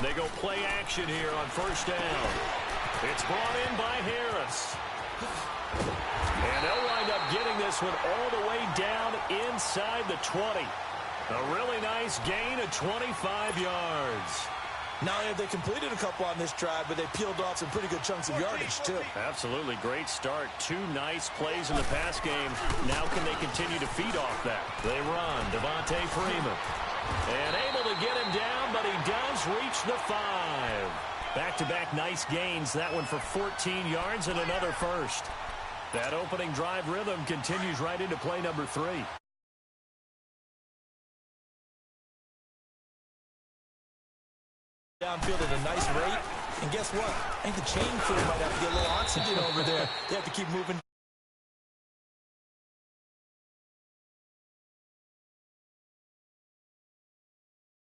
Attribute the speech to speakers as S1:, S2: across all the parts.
S1: They go play action here on first down. It's brought in by Harris. And they'll wind up getting this one all the way down inside the 20. A really nice gain of 25 yards.
S2: Not only have they completed a couple on this drive, but they peeled off some pretty good chunks of yardage, too.
S1: Absolutely great start. 2 nice plays in the pass game. Now can they continue to feed off that? They run. Devontae Freeman. And able to get him down, but he does reach the 5. Back-to-back nice gains. That one for 14 yards and another first. That opening drive rhythm continues right into play number 3.
S2: Downfield at a nice rate. And guess what? I think the chain crew might have to get a little oxygen over there. They have to keep moving.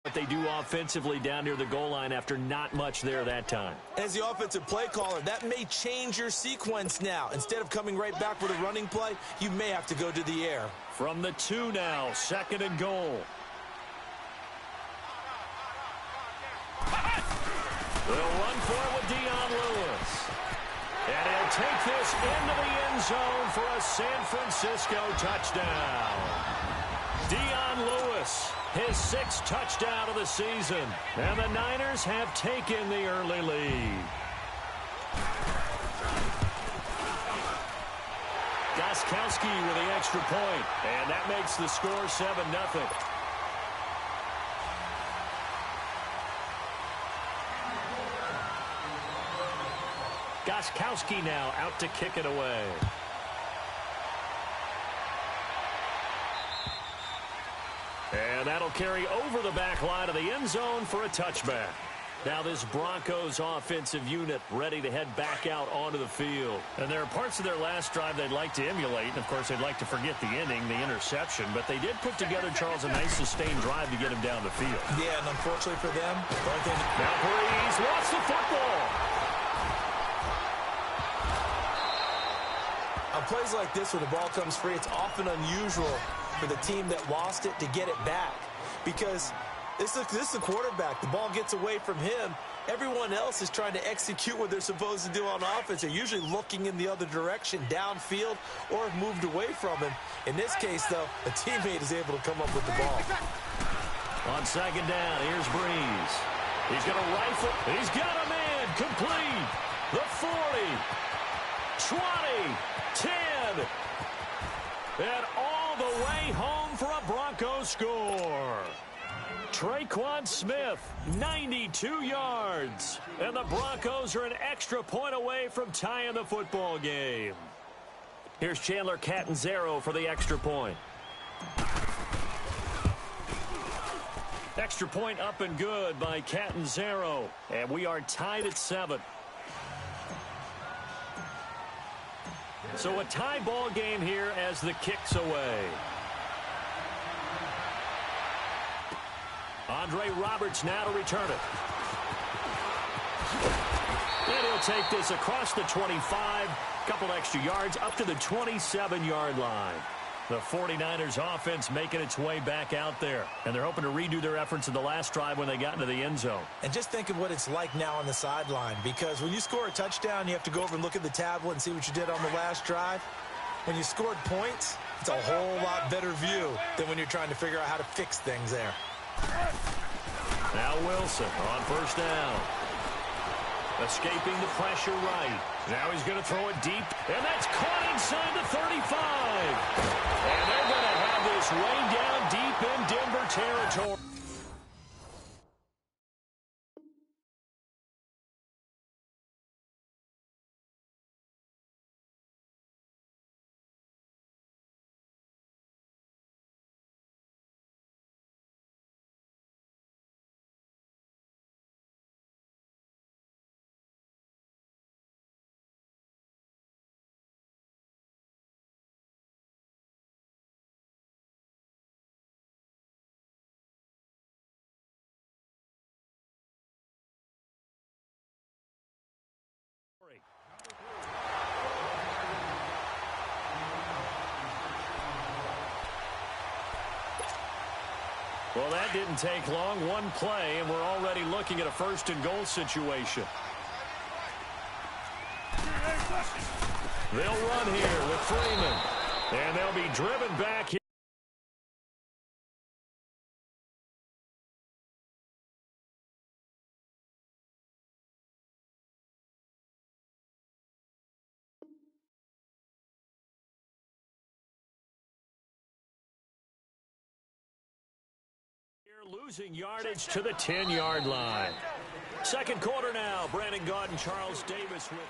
S1: What they do offensively down near the goal line after not much there that time.
S2: As the offensive play caller, that may change your sequence now. Instead of coming right back with a running play, you may have to go to the air.
S1: From the 2 now, 2nd and goal. They'll run for it with Dion Lewis. And he'll take this into the end zone for a San Francisco touchdown. Dion Lewis, his 6th touchdown of the season. And the Niners have taken the early lead. Gostkowski with the extra point. And that makes the score 7-0. Gostkowski now out to kick it away. And that'll carry over the back line of the end zone for a touchback. Now this Broncos offensive unit ready to head back out onto the field. And there are parts of their last drive they'd like to emulate. And, of course, they'd like to forget the inning, the interception. But they did put together, Charles, a nice sustained drive to get him down the field.
S2: Yeah, and unfortunately for them,
S1: now Breeze lost the football.
S2: On plays like this where the ball comes free, it's often unusual for the team that lost it to get it back. Because this is the quarterback. The ball gets away from him. Everyone else is trying to execute what they're supposed to do on offense. They're usually looking in the other direction, downfield, or have moved away from him. In this case, though, a teammate is able to come up with the ball.
S1: On 2nd down, here's Breeze. He's going to rifle. He's got him in. Complete. The 40. 20. 10. And all the way home for a Broncos score. Traquan Smith, 92 yards. And the Broncos are an extra point away from tying the football game. Here's Chandler Catanzaro for the extra point. Extra point up and good by Catanzaro. And we are tied at 7. So a tie ball game here as the kick's away. Andre Roberts now to return it. And he'll take this across the 25. Couple extra yards up to the 27-yard line. The 49ers offense making its way back out there. And they're hoping to redo their efforts in the last drive when they got into the end zone.
S2: And just think of what it's like now on the sideline. Because when you score a touchdown, you have to go over and look at the tablet and see what you did on the last drive. When you scored points, it's a whole lot better view than when you're trying to figure out how to fix things there.
S1: Now Wilson on first down. Escaping the pressure right. Now he's going to throw it deep, and that's caught inside the 35. And they're going to have this way down deep in Denver territory. Well, that didn't take long. One play, and we're already looking at a first-and-goal situation. They'll run here with Freeman. And they'll be driven back here. Losing yardage to the 10-yard line. Second quarter now. Brandon Gaudin, Charles Davis with...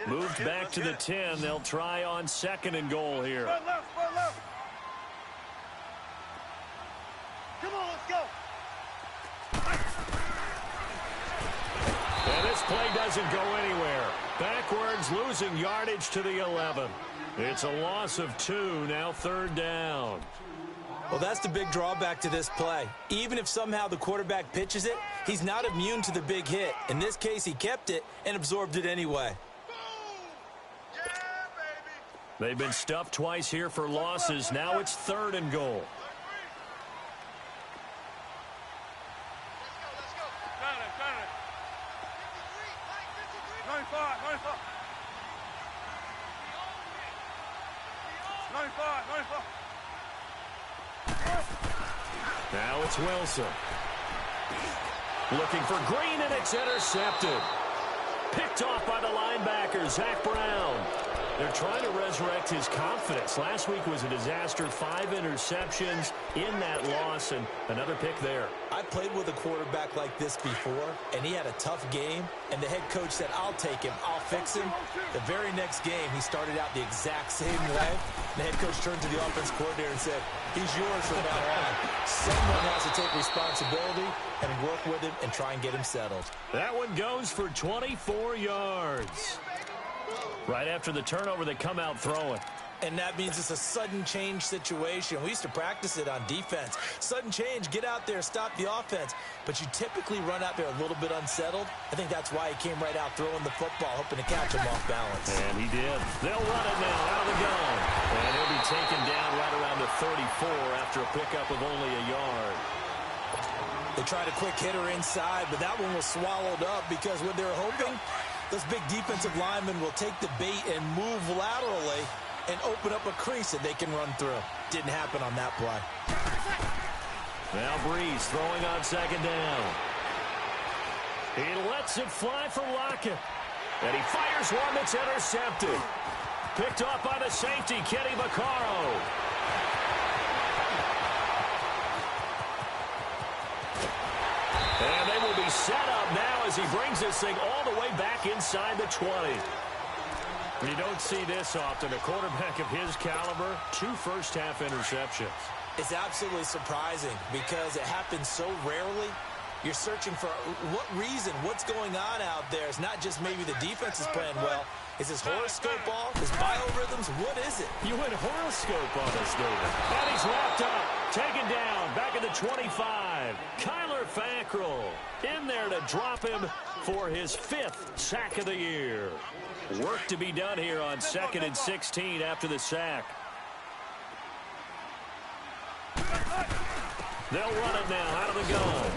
S1: Moved back to the 10. They'll try on second and goal here.
S3: Come on, let's go.
S1: And this play doesn't go anywhere. Backwards, losing yardage to the 11. It's a loss of 2, now third down.
S2: Well, that's the big drawback to this play. Even if somehow the quarterback pitches it, he's not immune to the big hit. In this case, he kept it and absorbed it anyway.
S1: They've been stuffed twice here for losses. Now it's third and goal.
S3: Let's go. Got it. 95. 95.
S1: Now it's Wilson. Looking for Green, and it's intercepted. Picked off by the linebacker, Zach Brown. They're trying to resurrect his confidence. Last week was a disaster. 5 interceptions in that loss, and another pick there.
S2: I played with a quarterback like this before, and he had a tough game, and the head coach said, I'll take him, I'll fix him. The very next game, he started out the exact same way. The head coach turned to the offense coordinator and said, he's yours from now on. Someone has to take responsibility and work with him and try and get him settled.
S1: That one goes for 24 yards. Right after the turnover, they come out throwing.
S2: And that means it's a sudden change situation. We used to practice it on defense. Sudden change, get out there, stop the offense. But you typically run out there a little bit unsettled. I think that's why he came right out throwing the football, hoping to catch him off balance.
S1: And he did. They'll run it now out of the gun. And he'll be taken down right around the 34 after a pickup of only a yard.
S2: They tried a quick hitter inside, but that one was swallowed up because what they're hoping, those big defensive linemen will take the bait and move laterally and open up a crease that they can run through. Didn't happen on that play.
S1: Now Breeze throwing on second down. He lets it fly for Lockett. And he fires one that's intercepted. Picked off by the safety, Kenny Vaccaro. And they will be set up now as he brings this thing all the way back inside the 20. You don't see this often. A quarterback of his caliber, 2 first-half interceptions.
S2: It's absolutely surprising because it happens so rarely. You're searching for what reason, what's going on out there. It's not just maybe the defense is playing well. Is his horoscope off? His biorhythms? What is it?
S1: You went horoscope on us, David. And he's wrapped up, taken down, back at the 25. Kyler Fackrell in there to drop him for his 5th sack of the year. Work to be done here on 2nd and 16 after the sack. They'll run it now out of the gun.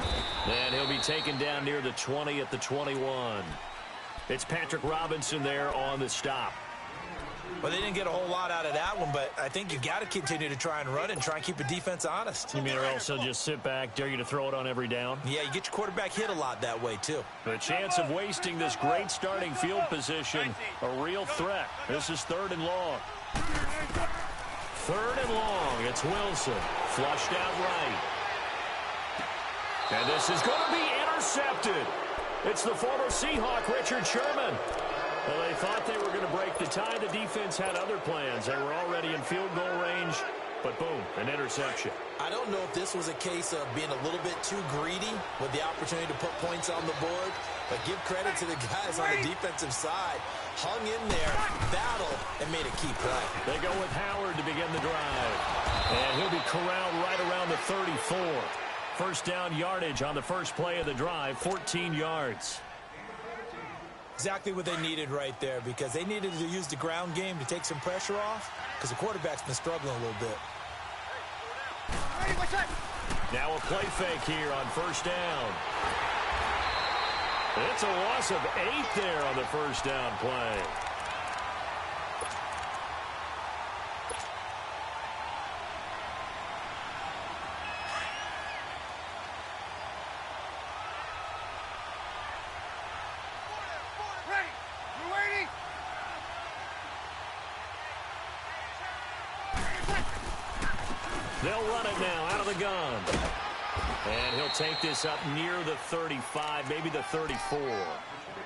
S1: And he'll be taken down near the 20 at the 21. It's Patrick Robinson there on the stop.
S2: Well, they didn't get a whole lot out of that one, but I think you've got to continue to try and run and try and keep a defense honest.
S1: You mean or else they'll just sit back, dare you to throw it on every down?
S2: Yeah, you get your quarterback hit a lot that way, too.
S1: The chance of wasting this great starting field position, a real threat. This is 3rd and long. 3rd and long. It's Wilson. Flushed out right. And this is going to be intercepted. It's the former Seahawk, Richard Sherman. Well, they thought they were going to break the tie. The defense had other plans. They were already in field goal range, but boom, an interception.
S2: I don't know if this was a case of being a little bit too greedy with the opportunity to put points on the board, but give credit to the guys on the defensive side. Hung in there, battled, and made a key play.
S1: They go with Howard to begin the drive. And he'll be corralled right around the 34. first down yardage on the first play of the drive, 14 yards.
S2: Exactly what they needed right there, because they needed to use the ground game to take some pressure off, because the quarterback's been struggling a little bit.
S1: Now a play fake here on first down. It's a loss of 8 there on the first down play. They'll run it now out of the gun. And he'll take this up near the 35, maybe the 34.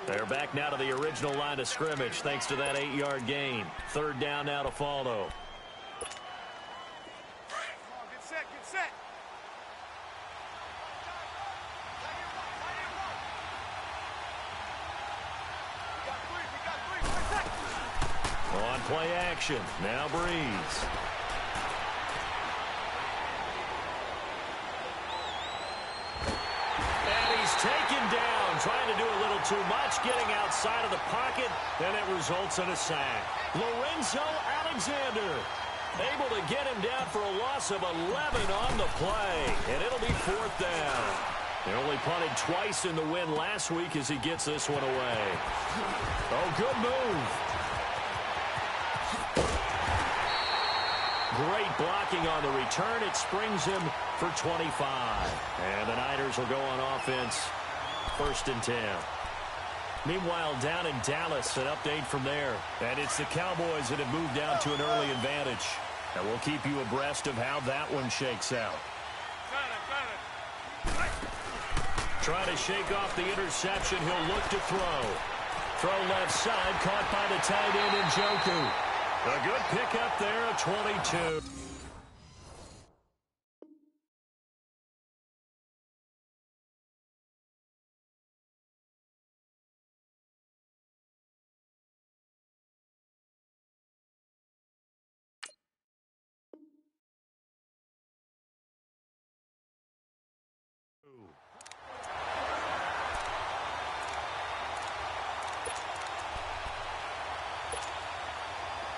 S1: They're back now to the original line of scrimmage thanks to that 8-yard gain. Third down now to follow.
S3: Get set, get set.
S1: On play action, now Breeze. Taken down, trying to do a little too much, getting outside of the pocket, and it results in a sack. Lorenzo Alexander able to get him down for a loss of 11 on the play, and it'll be fourth down. They only punted twice in the win last week as he gets this one away. Oh, good move. Great blocking on the return. It springs him for 25. And the Niners will go on offense, 1st and 10. Meanwhile, down in Dallas, an update from there. And it's the Cowboys that have moved down to an early advantage. And we'll keep you abreast of how that one shakes out. Trying to shake off the interception. He'll look to throw. Throw left side, caught by the tight end Njoku. A good pickup there at 22.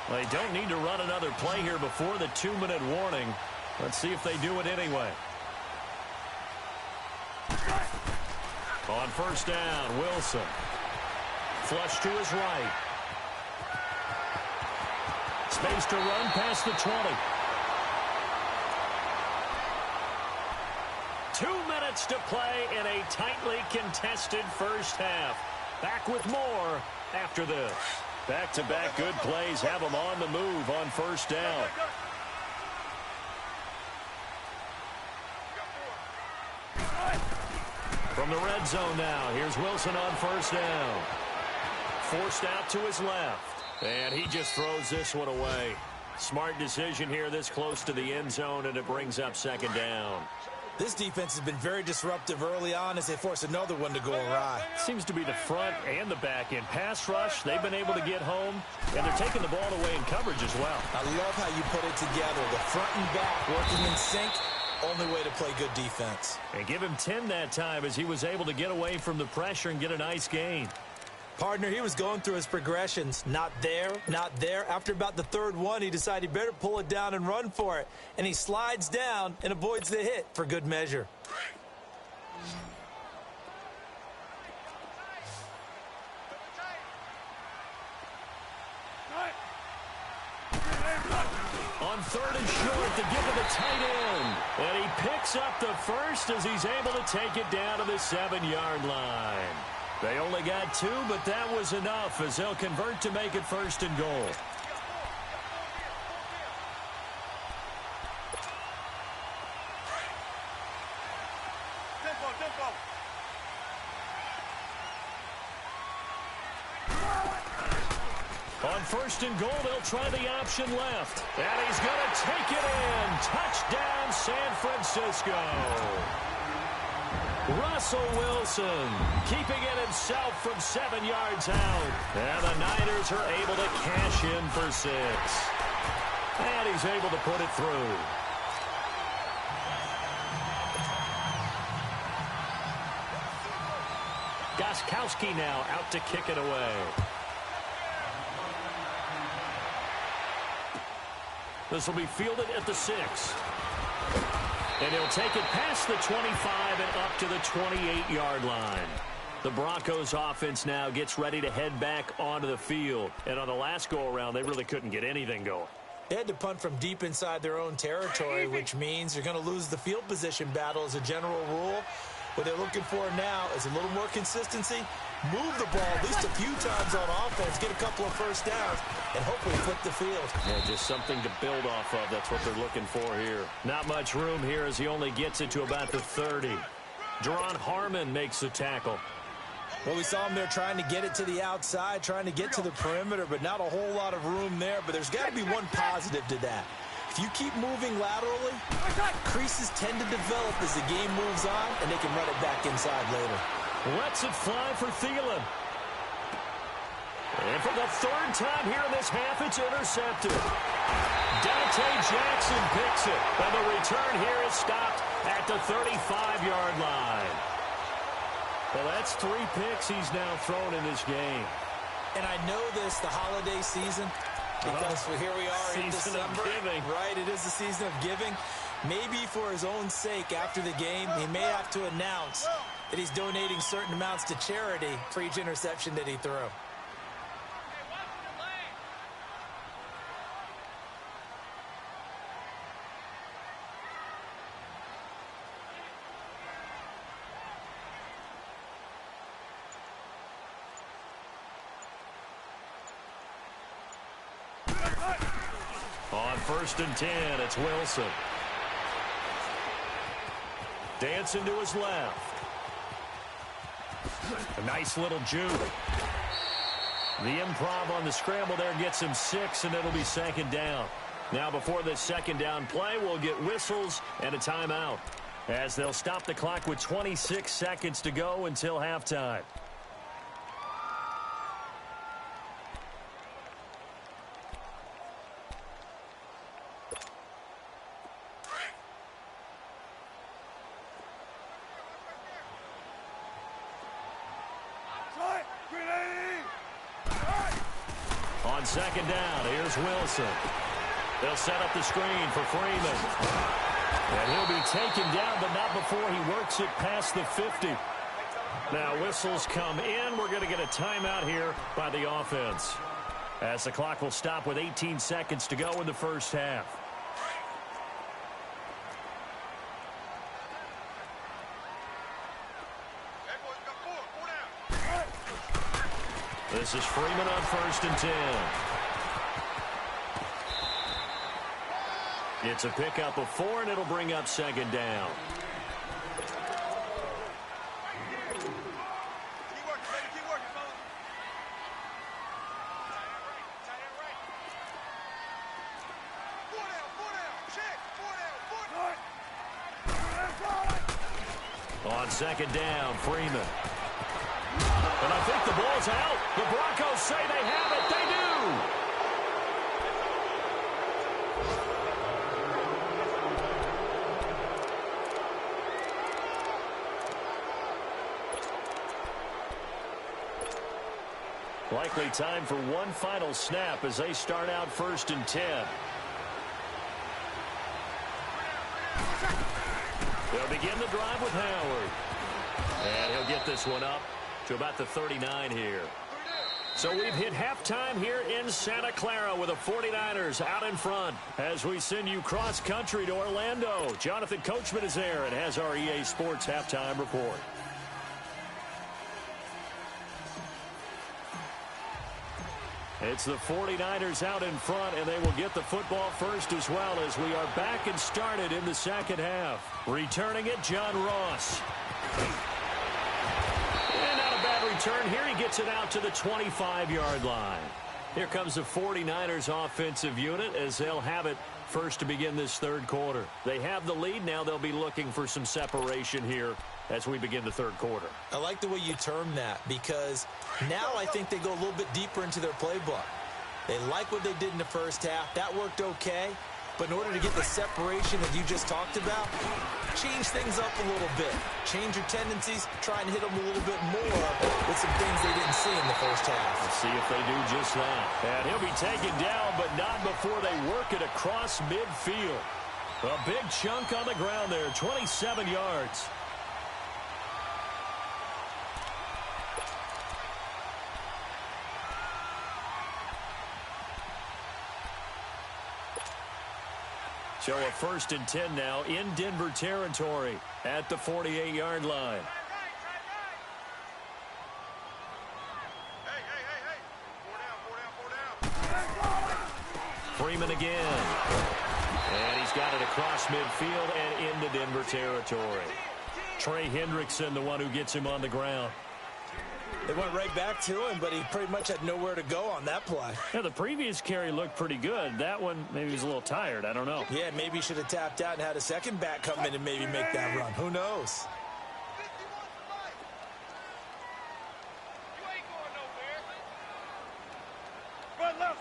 S1: They don't need to run another play here before the 2-minute warning. Let's see if they do it anyway. On first down, Wilson. Flush to his right. Space to run past the 20. 2 minutes to play in a tightly contested first half. Back with more after this. Back-to-back good plays have them on the move on first down. From the red zone now, here's Wilson on first down. Forced out to his left. And he just throws this one away. Smart decision here this close to the end zone, and it brings up second down.
S2: This defense has been very disruptive early on as they force another one to go awry.
S1: Seems to be the front and the back end. Pass rush, they've been able to get home, and they're taking the ball away in coverage as well.
S2: I love how you put it together. The front and back working in sync, only way to play good defense.
S1: And give him 10 that time as he was able to get away from the pressure and get a nice gain.
S2: Partner, he was going through his progressions. Not there, not there. After about the third one, he decided he better pull it down and run for it. And he slides down and avoids the hit for good measure.
S1: On third and short to give it the tight end. And he picks up the first as he's able to take it down to the 7-yard line. They only got 2, but that was enough as they'll convert to make it first and goal. On first and goal, they'll try the option left. And he's going to take it in. Touchdown, San Francisco. Russell Wilson keeping it himself from 7 yards out. And the Niners are able to cash in for 6. And he's able to put it through. Gostkowski now out to kick it away. This will be fielded at the 6. And he'll take it past the 25 and up to the 28-yard line. The Broncos offense now gets ready to head back onto the field. And on the last go-around, they really couldn't get anything going.
S2: They had to punt from deep inside their own territory, which means you're going to lose the field position battle as a general rule. What they're looking for now is a little more consistency, move the ball at least a few times on offense, get a couple of first downs, and hopefully flip the field.
S1: Yeah, just something to build off of. That's what they're looking for here. Not much room here as he only gets it to about the 30. Deron Harmon makes the tackle.
S2: Well, we saw him there trying to get it to the outside, trying to get to the perimeter, but not a whole lot of room there. But there's got to be one positive to that. If you keep moving laterally, creases tend to develop as the game moves on, and they can run it back inside later.
S1: Lets it fly for Thielen. And for the third time here in this half, it's intercepted. Dante Jackson picks it, and the return here is stopped at the 35-yard line. Well, that's 3 picks he's now thrown in this game.
S2: And I know this, the holiday season, because here we are in December. Right, it is the season of giving. Maybe for his own sake, after the game, he may have to announce that he's donating certain amounts to charity for each interception that he threw.
S1: On 1st and 10, it's Wilson. Dancing to his left. A nice little juke. The improv on the scramble there gets him 6, and it'll be 2nd down. Now, before this 2nd down play, we'll get whistles and a timeout, as they'll stop the clock with 26 seconds to go until halftime. On 2nd down, here's Wilson. They'll set up the screen for Freeman. And he'll be taken down, but not before he works it past the 50. Now whistles come in. We're going to get a timeout here by the offense, as the clock will stop with 18 seconds to go in the first half. This is Freeman on 1st and 10. It's a pickup of 4, and it'll bring up 2nd down. On 2nd down, Freeman. And I think the ball's out. The Broncos say they have it. They do. Likely time for one final snap as they start out 1st and 10. They'll begin the drive with Howard. And he'll get this one up to about the 39 here. So we've hit halftime here in Santa Clara with the 49ers out in front as we send you cross-country to Orlando. Jonathan Coachman is there and has our EA Sports halftime report. It's the 49ers out in front, and they will get the football first as well as we are back and started in the 2nd half. Returning it, John Ross. And not a bad return here. He gets it out to the 25-yard line. Here comes the 49ers offensive unit as they'll have it first to begin this 3rd quarter. They have the lead. Now they'll be looking for some separation here as we begin the 3rd quarter.
S2: I like the way you term that, because now I think they go a little bit deeper into their playbook. They like what they did in the first half. That worked okay. But in order to get the separation that you just talked about, change things up a little bit. Change your tendencies, try and hit them a little bit more with some things they didn't see in the first half.
S1: Let's see if they do just that. And he'll be taken down, but not before they work it across midfield. A big chunk on the ground there, 27 yards. So a 1st and 10 now in Denver territory at the 48-yard line. Freeman again. And he's got it across midfield and into Denver territory. Trey Hendrickson, the one who gets him on the ground.
S2: They went right back to him, but he pretty much had nowhere to go on that play.
S1: Yeah, the previous carry looked pretty good. That one, maybe he was a little tired. I don't know.
S2: Yeah, maybe he should have tapped out and had a second back come in and maybe make that run. Who knows?
S3: You ain't going nowhere. Run left.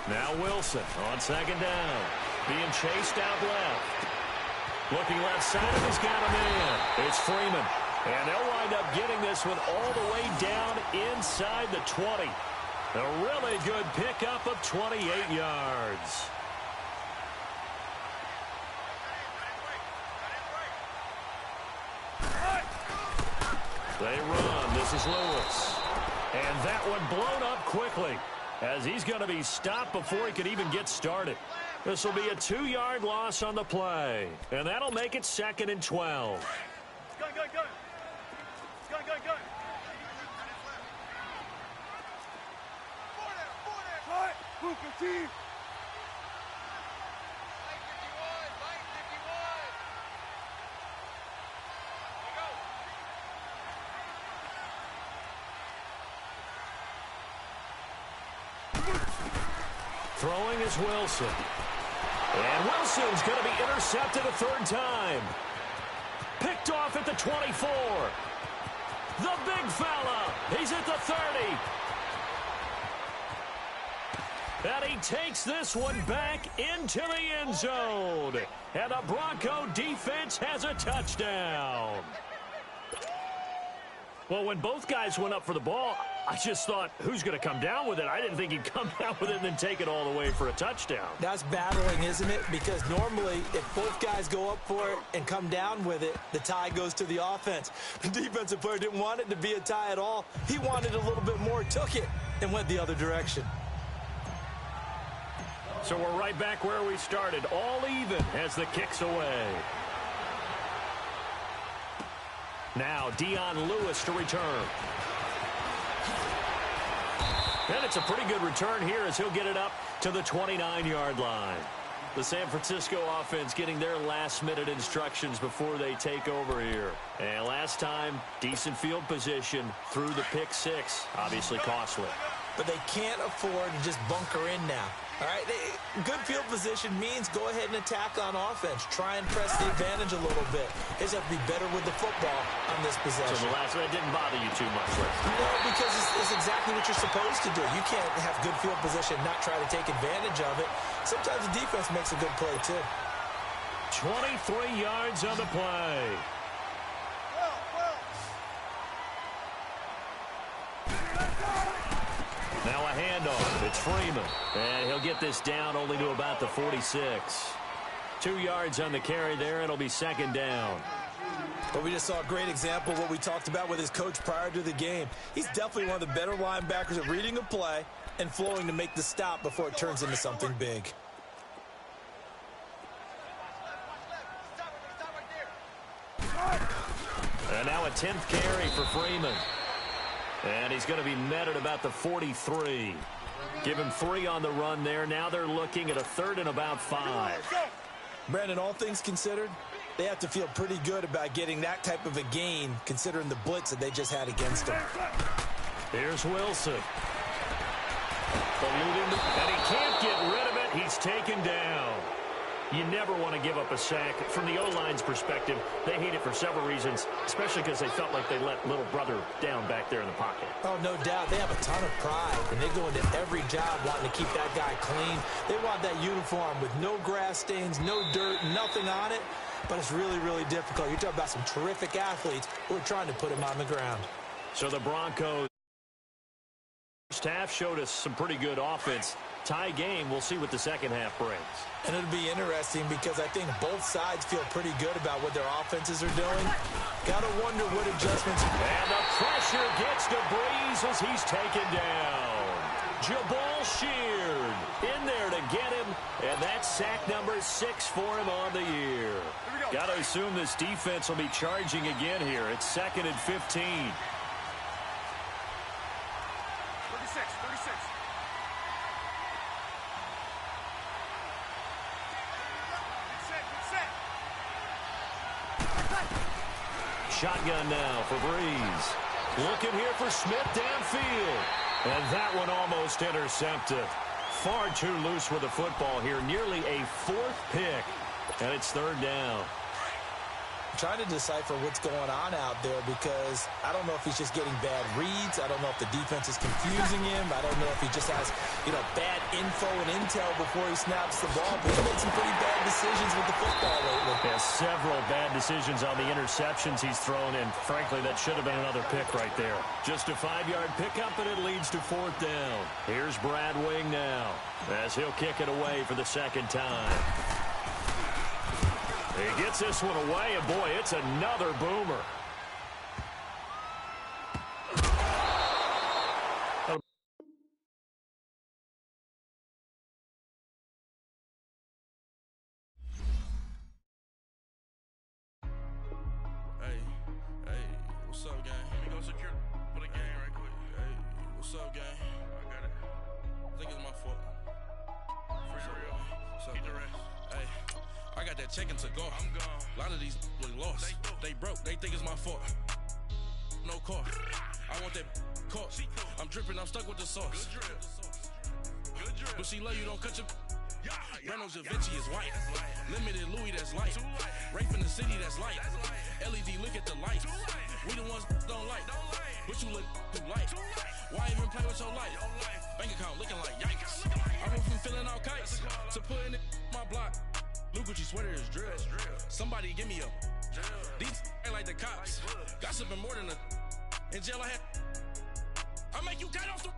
S1: Now Wilson on 2nd down. Being chased out left. Looking left side, and he's got a man. It's Freeman. And they'll wind up getting this one all the way down inside the 20. A really good pickup of 28 yards. They run. This is Lewis. And that one blown up quickly as he's going to be stopped before he could even get started. This will be a 2-yard loss on the play. And that'll make it 2nd and 12.
S3: Gun. Cut. Booker T. Line 51.
S1: Throwing is Wilson. And Wilson's going to be intercepted a 3rd time. Picked off at the 24. The big fella. He's at the 30. And he takes this one back into the end zone. And the Bronco defense has a touchdown. Well, when both guys went up for the ball, I just thought, who's going to come down with it? I didn't think he'd come down with it and then take it all the way for a touchdown.
S2: That's battling, isn't it? Because normally, if both guys go up for it and come down with it, the tie goes to the offense. The defensive player didn't want it to be a tie at all. He wanted a little bit more, took it, and went the other direction.
S1: So we're right back where we started, all even as the kick's away. Now Dion Lewis to return. And it's a pretty good return here as he'll get it up to the 29-yard line. The San Francisco offense getting their last-minute instructions before they take over here. And last time, decent field position through the pick 6. Obviously costly.
S2: But they can't afford to just bunker in now. All right, good field position means go ahead and attack on offense. Try and press the advantage a little bit. They just have to be better with the football on this possession.
S1: So the last one didn't bother you too much, right?
S2: No, because it's exactly what you're supposed to do. You can't have good field position and not try to take advantage of it. Sometimes the defense makes a good play, too.
S1: 23 yards on the play. Now a handoff. It's Freeman. And he'll get this down only to about the 46. 2 yards on the carry there. It'll be 2nd down.
S2: But we just saw a great example of what we talked about with his coach prior to the game. He's definitely one of the better linebackers at reading a play and flowing to make the stop before it turns into something big.
S1: And now a 10th carry for Freeman. And he's going to be met at about the 43. Give him 3 on the run there. Now they're looking at a 3rd and about 5.
S2: Brandon, all things considered, they have to feel pretty good about getting that type of a gain considering the blitz that they just had against them.
S1: Here's Wilson. And he can't get rid of it. He's taken down. You never want to give up a sack. From the O-line's perspective, they hate it for several reasons, especially because they felt like they let little brother down back there in the pocket.
S2: Oh, no doubt. They have a ton of pride, and they go into every job wanting to keep that guy clean. They want that uniform with no grass stains, no dirt, nothing on it. But it's really, really difficult. You're talking about some terrific athletes who are trying to put him on the ground.
S1: So the Broncos first half showed us some pretty good offense. Tie game. We'll see what the second half brings.
S2: And it'll be interesting because I think both sides feel pretty good about what their offenses are doing. Got to wonder what adjustments.
S1: And the pressure gets to Breeze as he's taken down. Jabal Sheard in there to get him. And that's sack number 6 for him on the year. Got to assume this defense will be charging again here. It's 2nd and 15.
S3: 36.
S1: Shotgun now for Breeze. Looking here for Smith downfield. And that one almost intercepted. Far too loose with the football here. Nearly a 4th pick. And it's 3rd down.
S2: Trying to decipher what's going on out there because I don't know if he's just getting bad reads. I don't know if the defense is confusing him. I don't know if he just has, bad info and intel before he snaps the ball. But he's made some pretty bad decisions with the football lately.
S1: Yeah, several bad decisions on the interceptions he's thrown, and frankly, that should have been another pick right there. Just a 5-yard pickup, and it leads to 4th down. Here's Brad Wing now as he'll kick it away for the 2nd time. He gets this one away, and boy, it's another boomer.
S4: Hey, what's up, gang? Let me go secure for the game right quick. Hey, what's up, gang? I got it. I think it's my fault. Free the real. What's up, the rest. Hey. I got that checking to go. I'm gone. A lot of these look lost. They broke. They think it's my fault. No car. I want that caught. I'm dripping. I'm stuck with the sauce. Good drip. But she love you. Don't cut your. Reynolds Da Vinci is white. Limited Louis, that's light. Rape in the city, that's light. LED, look at the light. We the ones don't like. But you look too light. Why even play with your life? Bank account looking like yikes. I went from feeling all kites to putting it in my block. Blue Gucci sweater is drill. Somebody give me a. These ain't like the cops. Gossiping more than a. In jail I had. I make you cut off the.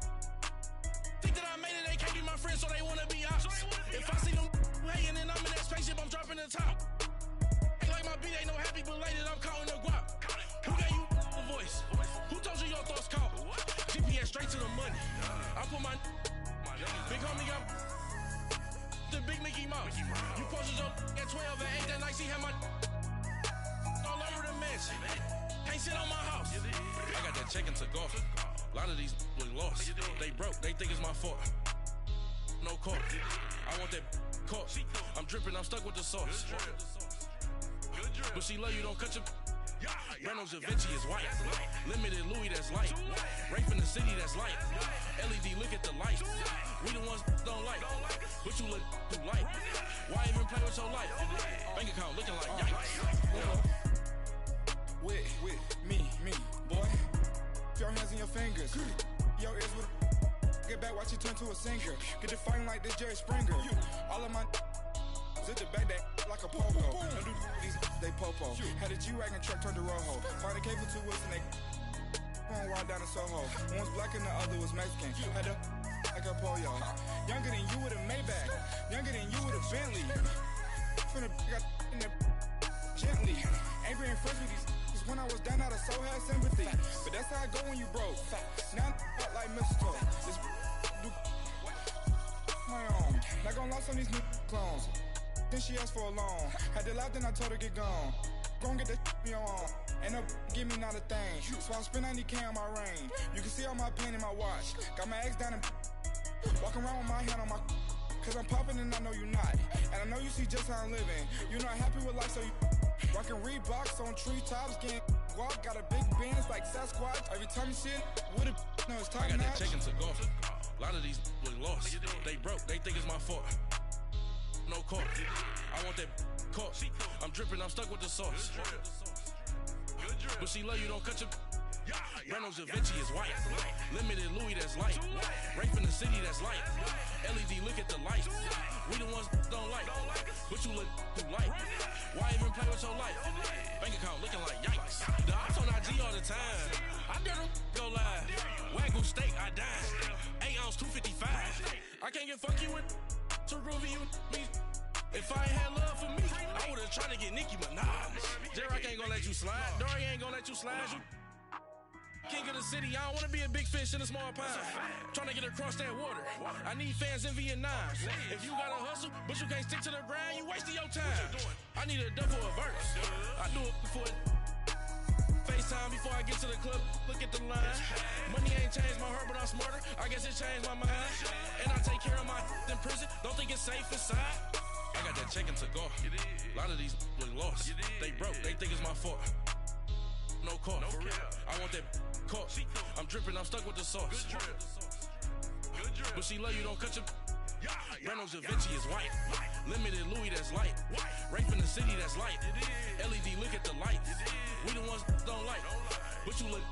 S4: Think that I made it, they can't be my friends, so they wanna be ops. If I see them hating and I'm in that spaceship, I'm dropping the top. Ain't like my beat, ain't no happy belated, I'm counting the guap. Who gave you a voice? Who told you your thoughts count? GPS straight to the money. I put my big homie got the big Mickey Mouse. You posted your at 12 and 8 that night, she had my all over the mansion. Can't sit on my house. I got that checking to go. A lot of these look lost. They broke, they think it's my fault. No car. I want that caught. I'm dripping, I'm stuck with the sauce. But she love you, don't cut your. Reynolds Da Vinci is white. Limited Louis, that's light. Rape in the city, that's light. LED, look at the light. We the ones don't like. But you look too light. Why even play with your life? Bank account looking like yikes.
S5: With me, boy. Your hands in your fingers. Your ears with. Get back, watch you turn to a singer. Get to fighting like this Jerry Springer. All of my sit the back that like a pogo. Don't do these they popo. Had a G-Wagon truck turned to Rojo. Find a cable 2 wheels and they going wild down in Soho. One was black and the other was Mexican. Had a like a pollo. Younger than you with a Maybach. Younger than you with a Bentley. From the got in the gently. Ain't being friends with these. When I was down out of so had sympathy. But that's how I go when you broke. Now I'm out like mistletoe. This do my own. Not gonna lost on these new clones. Then she asked for a loan. Had to laugh, then I told her get gone. Gon' get that me on. Ain't no give me not a thing. So I spend 90K on my range. You can see all my pain in my watch. Got my ex down and walking around with my hand on my. Cause I'm popping and I know you not. And I know you see just how I'm living. You're not happy with life, so you. Rockin' Reeboks on treetops, getting walk, got a big Benz like Sasquatch. Every time you see it, with a no, it's time.
S4: I got that checking to go. A lot of these look lost. They broke, they think it's my fault. no car. I want that caught. I'm dripping, I'm stuck with the sauce. But she love you, don't cut your. Reynolds Da Vinci is white. Limited Louis, that's light. Rape in the city, that's light. LED, look at the light. We the ones don't like. But you look too light. Why even play with your life? Bank account looking like yikes. The ops on IG all the time. I dare them go live. Wagyu steak, I dine. 8 ounce, 255. I can't get funky with to groovy you me. If I ain't had love for me, I would've tried to get Nicki Minaj. J-Rock ain't gonna let you slide. Dory ain't gonna let you slide. You king of the city, I don't wanna be a big fish in a small pond. Trying to get across that water. I need fans in Vietnam. If you gotta hustle, but you can't stick to the grind, you wasting your time. I need a dub for a verse. I do it for FaceTime before I get to the club. Look at the line. Money ain't changed my heart, but I'm smarter. I guess it changed my mind. And I take care of my in prison. Don't think it's safe inside. I got that check to go. A lot of these look lost. They broke, they think it's my fault. No call, for real. I want that caught. I'm dripping, I'm stuck with the sauce. But she love you, don't cut your. Reynolds Da Vinci is white. Limited Louis, that's light. Rape in the city, that's light. LED, look at the light. We the ones don't like. But you look